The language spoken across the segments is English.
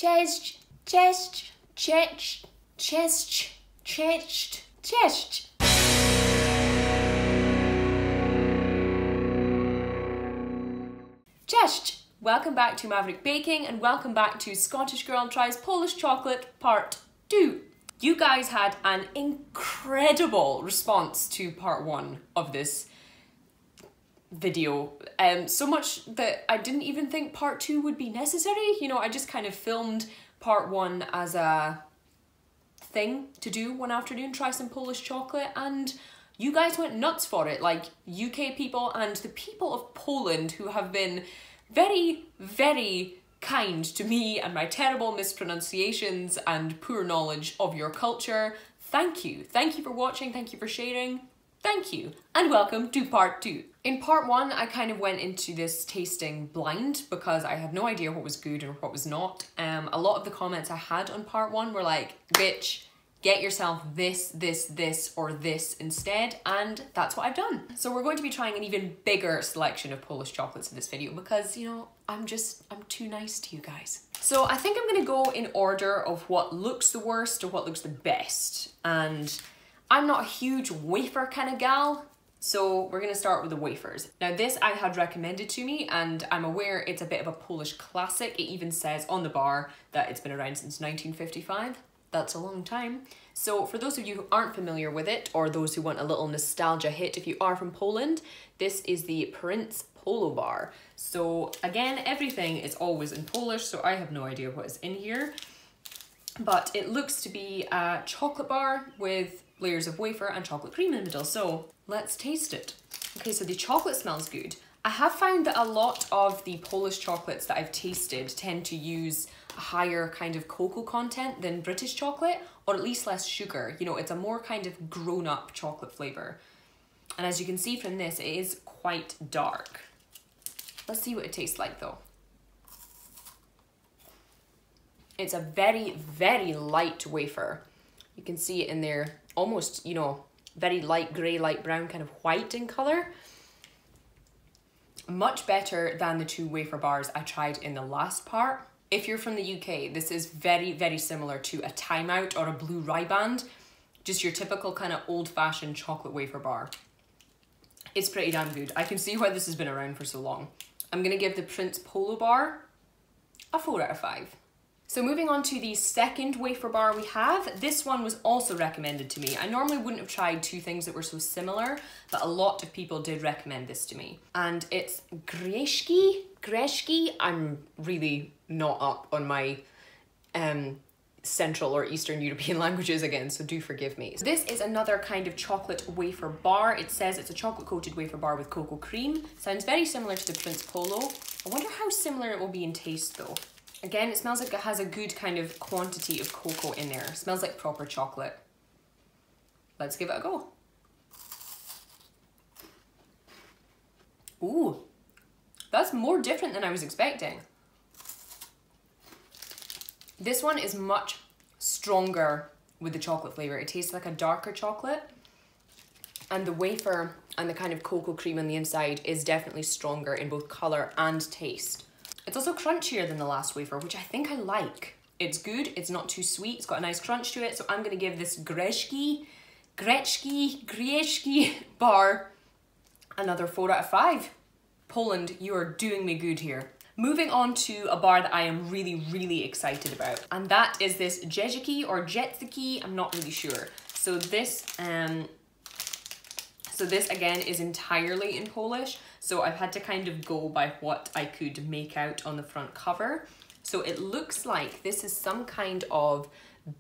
chest, chest, chest, chest, chest, chest. Chest. Welcome back to Maverick Baking and welcome back to Scottish Girl Tries Polish Chocolate Part 2. You guys had an incredible response to part 1 of this video. So much that I didn't even think part 2 would be necessary. You know, I just kind of filmed part 1 as a thing to do one afternoon, try some Polish chocolate, and you guys went nuts for it. Like UK people and the people of Poland who have been very, very kind to me and my terrible mispronunciations and poor knowledge of your culture. Thank you. Thank you for watching. Thank you for sharing. Thank you. And welcome to part 2. In part 1, I kind of went into this tasting blind because I had no idea what was good and what was not. A lot of the comments I had on part 1 were like, bitch, get yourself this, this, this, or this instead, and that's what I've done. So we're going to be trying an even bigger selection of Polish chocolates in this video because, you know, I'm too nice to you guys. So I think I'm gonna go in order of what looks the worst to what looks the best. And I'm not a huge wafer kind of gal, so we're gonna start with the wafers. Now this I had recommended to me, and I'm aware it's a bit of a Polish classic. It even says on the bar that it's been around since 1955. That's a long time. So for those of you who aren't familiar with it, or those who want a little nostalgia hit if you are from Poland, this is the Prince Polo Bar. So again, everything is always in Polish, so I have no idea what is in here. But it looks to be a chocolate bar with layers of wafer and chocolate cream in the middle. So let's taste it. Okay, so the chocolate smells good. I have found that a lot of the Polish chocolates that I've tasted tend to use a higher kind of cocoa content than British chocolate, or at least less sugar. You know, it's a more kind of grown-up chocolate flavour. And as you can see from this, it is quite dark. Let's see what it tastes like though. It's a very, very light wafer. You can see it in there, almost, you know, very light grey, light brown, kind of white in colour. Much better than the 2 wafer bars I tried in the last part. If you're from the UK, this is very, very similar to a Time Out or a Blue Riband. Just your typical kind of old-fashioned chocolate wafer bar. It's pretty damn good. I can see why this has been around for so long. I'm gonna give the Prince Polo Bar a 4 out of 5. So moving on to the second wafer bar we have, this one was also recommended to me. I normally wouldn't have tried 2 things that were so similar, but a lot of people did recommend this to me. And it's Greszki. I'm really not up on my Central or Eastern European languages again, so do forgive me. So this is another kind of chocolate wafer bar. It says it's a chocolate coated wafer bar with cocoa cream. Sounds very similar to the Prince Polo. I wonder how similar it will be in taste though. Again, it smells like it has a good kind of quantity of cocoa in there. It smells like proper chocolate. Let's give it a go. Ooh, that's more different than I was expecting. This one is much stronger with the chocolate flavour. It tastes like a darker chocolate. And the wafer and the kind of cocoa cream on the inside is definitely stronger in both colour and taste. It's also crunchier than the last wafer, which I think I like. It's good, it's not too sweet, it's got a nice crunch to it, so I'm gonna give this Greszki bar another 4 out of 5. Poland, you are doing me good here. Moving on to a bar that I am really, really excited about, and that is this Jedziki or Jedziki, I'm not really sure. So this again is entirely in Polish, so I've had to kind of go by what I could make out on the front cover. So it looks like this is some kind of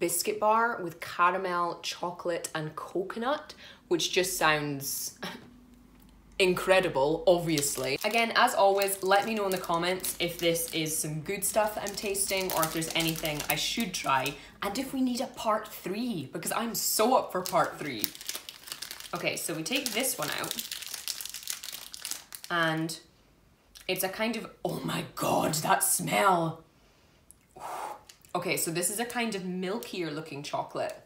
biscuit bar with caramel, chocolate and coconut, which just sounds incredible, obviously. Again, as always, let me know in the comments if this is some good stuff that I'm tasting or if there's anything I should try, and if we need a part 3, because I'm so up for part 3. Okay, so we take this one out, and it's a kind of, oh my god, that smell. Okay, so this is a kind of milkier looking chocolate,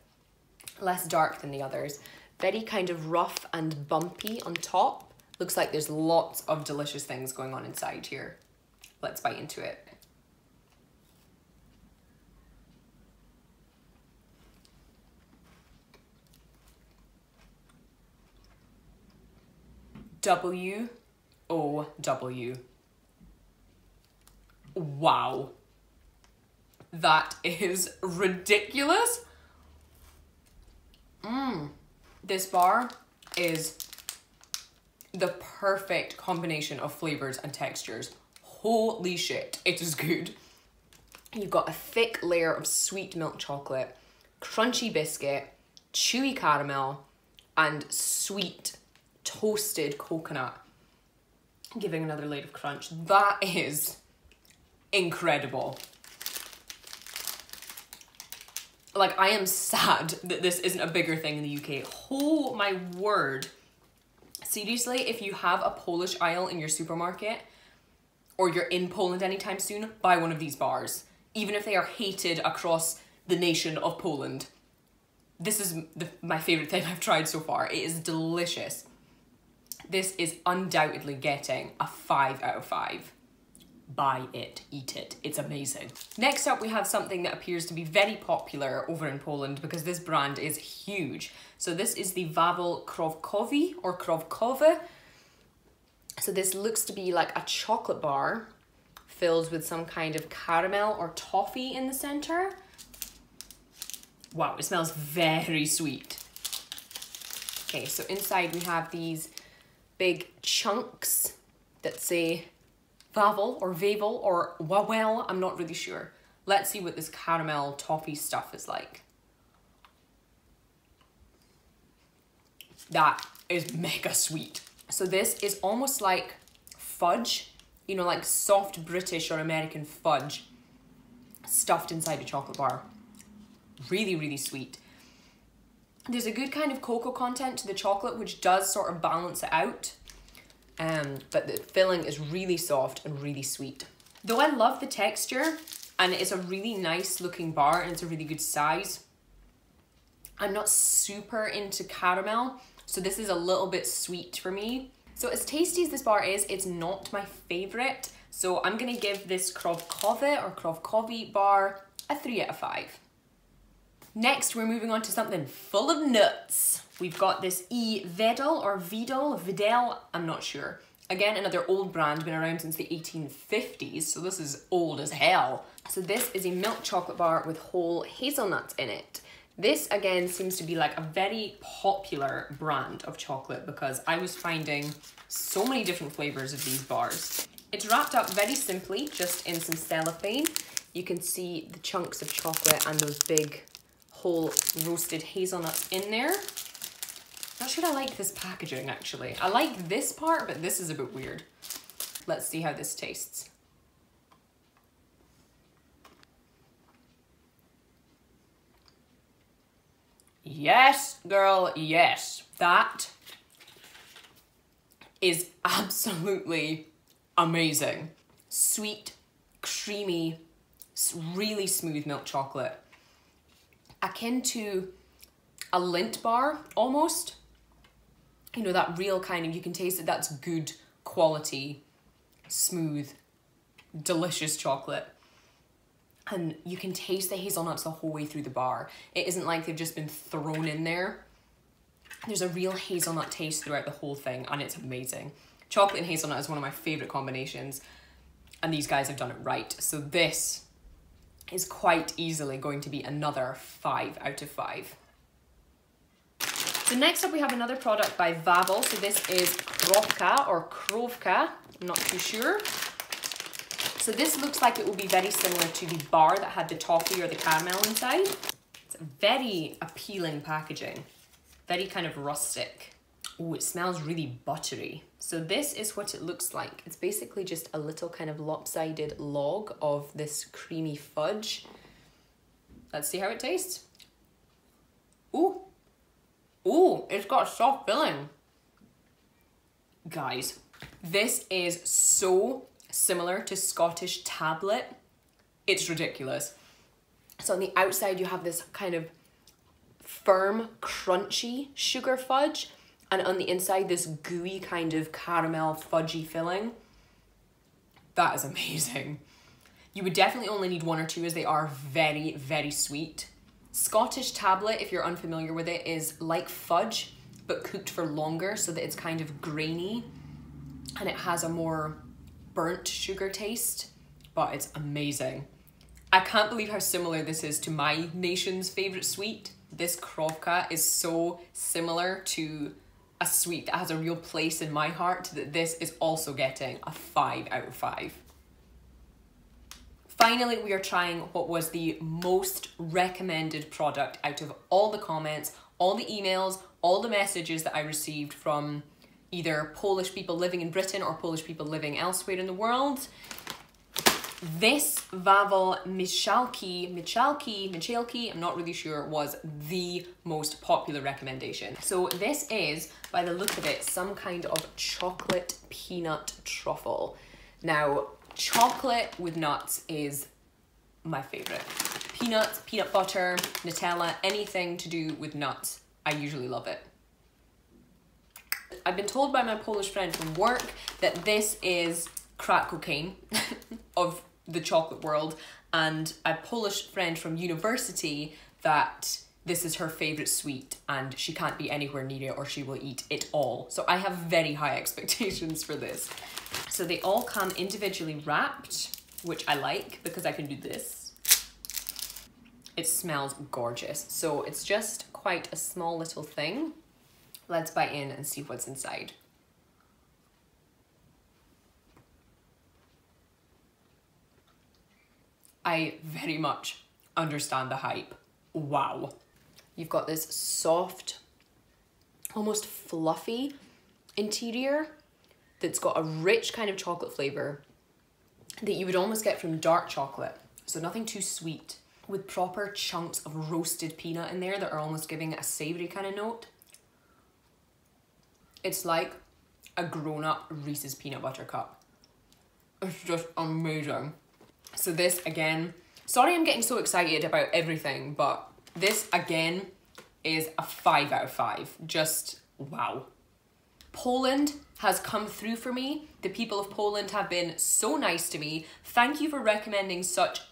less dark than the others, very kind of rough and bumpy on top. Looks like there's lots of delicious things going on inside here. Let's bite into it. W-O-W. Wow. That is ridiculous. This bar is the perfect combination of flavors and textures. Holy shit, it is good. You've got a thick layer of sweet milk chocolate, crunchy biscuit, chewy caramel, and sweet toasted coconut, giving another layer of crunch. That is incredible. Like, I am sad that this isn't a bigger thing in the UK. Oh my word. Seriously, if you have a Polish aisle in your supermarket, or you're in Poland anytime soon, buy one of these bars. Even if they are hated across the nation of Poland. This is my favourite thing I've tried so far. It is delicious. This is undoubtedly getting a 5 out of 5. Buy it, eat it, it's amazing. Next up, we have something that appears to be very popular over in Poland because this brand is huge. So this is the Wafel Krówkowy or Krówkowy. So this looks to be like a chocolate bar filled with some kind of caramel or toffee in the center. Wow, it smells very sweet. Okay, so inside we have these big chunks that say Wafel or Wafel or Wawel, I'm not really sure. Let's see what this caramel toffee stuff is like. That is mega sweet. So this is almost like fudge, you know, like soft British or American fudge stuffed inside a chocolate bar. Really, really sweet. There's a good kind of cocoa content to the chocolate, which does sort of balance it out. But the filling is really soft and really sweet. Though I love the texture and it's a really nice looking bar and it's a really good size, I'm not super into caramel, so this is a little bit sweet for me. So as tasty as this bar is, it's not my favourite. So I'm gonna give this Krówkowy or Krówkowy bar a 3 out of 5. Next, we're moving on to something full of nuts. We've got this Vedel or Videl, I'm not sure. Again, another old brand, been around since the 1850s, so this is old as hell. So this is a milk chocolate bar with whole hazelnuts in it. This, again, seems to be like a very popular brand of chocolate because I was finding so many different flavours of these bars. It's wrapped up very simply, just in some cellophane. You can see the chunks of chocolate and those big whole roasted hazelnuts in there. Not sure I like this packaging, actually. I like this part, but this is a bit weird. Let's see how this tastes. Yes, girl, yes. That is absolutely amazing. Sweet, creamy, really smooth milk chocolate. Akin to a Lindt bar, almost. You know, that real kind of, you can taste that that's good quality, smooth, delicious chocolate. And you can taste the hazelnuts the whole way through the bar. It isn't like they've just been thrown in there. There's a real hazelnut taste throughout the whole thing, and it's amazing. Chocolate and hazelnut is one of my favourite combinations, and these guys have done it right. So this is quite easily going to be another 5 out of 5. So next up we have another product by Wafel. So this is Krówka or Krówka, I'm not too sure. So this looks like it will be very similar to the bar that had the toffee or the caramel inside. It's a very appealing packaging, very kind of rustic. Oh, it smells really buttery. So this is what it looks like. It's basically just a little kind of lopsided log of this creamy fudge. Let's see how it tastes. Ooh. Ooh, it's got a soft filling. Guys, this is so similar to Scottish tablet. It's ridiculous. So on the outside you have this kind of firm, crunchy sugar fudge, and on the inside this gooey kind of caramel fudgy filling. That is amazing. You would definitely only need 1 or 2 as they are very, very sweet. Scottish tablet, if you're unfamiliar with it, is like fudge, but cooked for longer so that it's kind of grainy and it has a more burnt sugar taste, but it's amazing. I can't believe how similar this is to my nation's favourite sweet. This krovka is so similar to a sweet that has a real place in my heart that this is also getting a 5 out of 5. Finally, we are trying what was the most recommended product out of all the comments, all the emails, all the messages that I received from either Polish people living in Britain or Polish people living elsewhere in the world. This Wawel Michalki, I'm not really sure, was the most popular recommendation. So this is, by the look of it, some kind of chocolate peanut truffle. Now, chocolate with nuts is my favourite. Peanuts, peanut butter, Nutella, anything to do with nuts, I usually love it. I've been told by my Polish friend from work that this is crack cocaine of the chocolate world, and a Polish friend from university that this is her favourite sweet and she can't be anywhere near it or she will eat it all. So I have very high expectations for this. So they all come individually wrapped, which I like because I can do this. It smells gorgeous. So it's just quite a small little thing. Let's bite in and see what's inside. I very much understand the hype. Wow. You've got this soft, almost fluffy interior that's got a rich kind of chocolate flavour that you would almost get from dark chocolate. So nothing too sweet, with proper chunks of roasted peanut in there that are almost giving it a savoury kind of note. It's like a grown-up Reese's peanut butter cup. It's just amazing. So this, again, sorry I'm getting so excited about everything, but this, again, is a 5 out of 5. Just wow. Poland has come through for me. The people of Poland have been so nice to me. Thank you for recommending such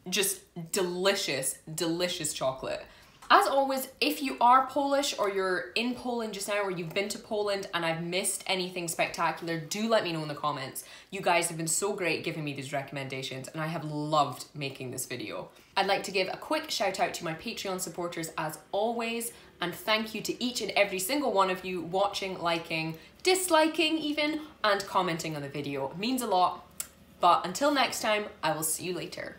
just delicious, delicious chocolate. As always, if you are Polish or you're in Poland just now or you've been to Poland and I've missed anything spectacular, do let me know in the comments. You guys have been so great giving me these recommendations and I have loved making this video. I'd like to give a quick shout out to my Patreon supporters as always, and thank you to each and every single one of you watching, liking, disliking even, and commenting on the video. It means a lot. But until next time, I will see you later.